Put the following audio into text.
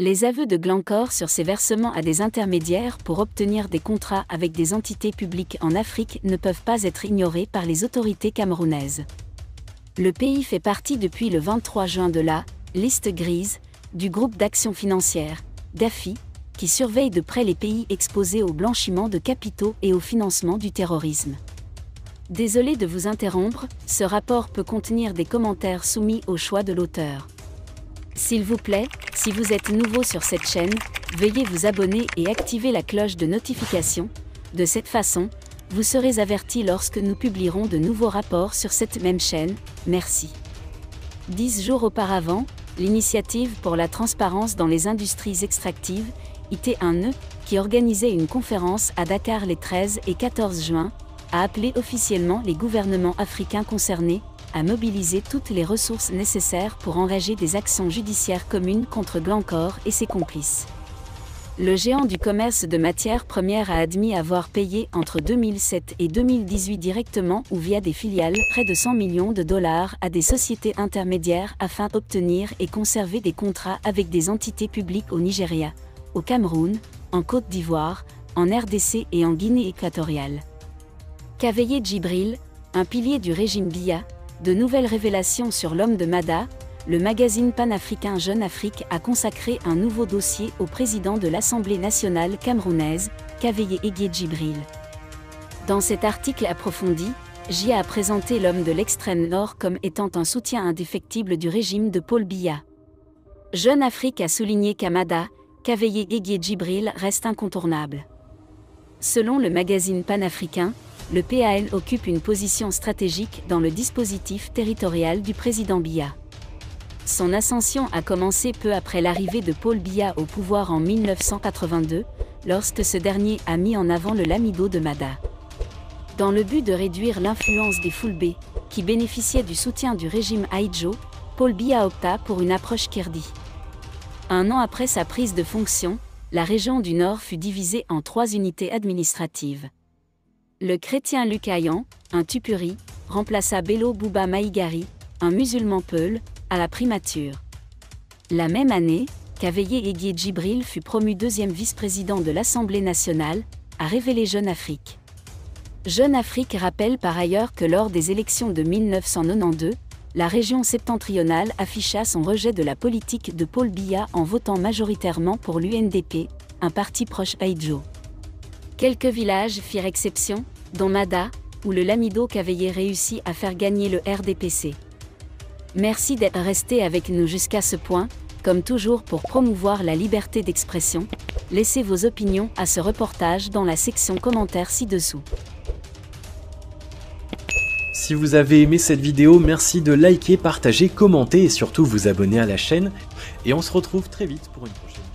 Les aveux de Glencore sur ses versements à des intermédiaires pour obtenir des contrats avec des entités publiques en Afrique ne peuvent pas être ignorés par les autorités camerounaises. Le pays fait partie depuis le 23 juin de la « liste grise » du groupe d'action financière, GAFI, qui surveille de près les pays exposés au blanchiment de capitaux et au financement du terrorisme. Désolé de vous interrompre, ce rapport peut contenir des commentaires soumis au choix de l'auteur. S'il vous plaît, si vous êtes nouveau sur cette chaîne, veuillez vous abonner et activer la cloche de notification. De cette façon, vous serez averti lorsque nous publierons de nouveaux rapports sur cette même chaîne. Merci. 10 jours auparavant, l'Initiative pour la transparence dans les industries extractives, IT1E, qui organisait une conférence à Dakar les 13 et 14 juin, a appelé officiellement les gouvernements africains concernés à mobiliser toutes les ressources nécessaires pour engager des actions judiciaires communes contre Glencore et ses complices. Le géant du commerce de matières premières a admis avoir payé entre 2007 et 2018 directement ou via des filiales près de 100 millions de dollars à des sociétés intermédiaires afin d'obtenir et conserver des contrats avec des entités publiques au Nigeria, au Cameroun, en Côte d'Ivoire, en RDC et en Guinée équatoriale. Kaveye Djibril, un pilier du régime Biya, de nouvelles révélations sur l'homme de Mada, le magazine panafricain Jeune Afrique a consacré un nouveau dossier au président de l'Assemblée nationale camerounaise, Kaveye Djibril. Dans cet article approfondi, JA a présenté l'homme de l'extrême nord comme étant un soutien indéfectible du régime de Paul Biya. Jeune Afrique a souligné qu'à Mada, Kaveye Djibril reste incontournable. Selon le magazine panafricain, le PAN occupe une position stratégique dans le dispositif territorial du président Biya. Son ascension a commencé peu après l'arrivée de Paul Biya au pouvoir en 1982, lorsque ce dernier a mis en avant le lamido de Mada. Dans le but de réduire l'influence des Fulbe, qui bénéficiaient du soutien du régime Aïdjo, Paul Biya opta pour une approche Kirdi. Un an après sa prise de fonction, la région du Nord fut divisée en 3 unités administratives. Le chrétien Lukayan, un Tupuri, remplaça Bello Bouba Maïgari, un musulman Peul, à la primature. La même année, Kaveye Djibril fut promu 2e vice-président de l'Assemblée nationale, a révélé Jeune Afrique. Jeune Afrique rappelle par ailleurs que lors des élections de 1992, la région septentrionale afficha son rejet de la politique de Paul Biya en votant majoritairement pour l'UNDP, un parti proche Aïdjo. Quelques villages firent exception, dont Mada, où le lamido Kaveye réussit à faire gagner le RDPC. Merci d'être resté avec nous jusqu'à ce point. Comme toujours pour promouvoir la liberté d'expression, laissez vos opinions à ce reportage dans la section commentaires ci-dessous. Si vous avez aimé cette vidéo, merci de liker, partager, commenter et surtout vous abonner à la chaîne. Et on se retrouve très vite pour une prochaine vidéo.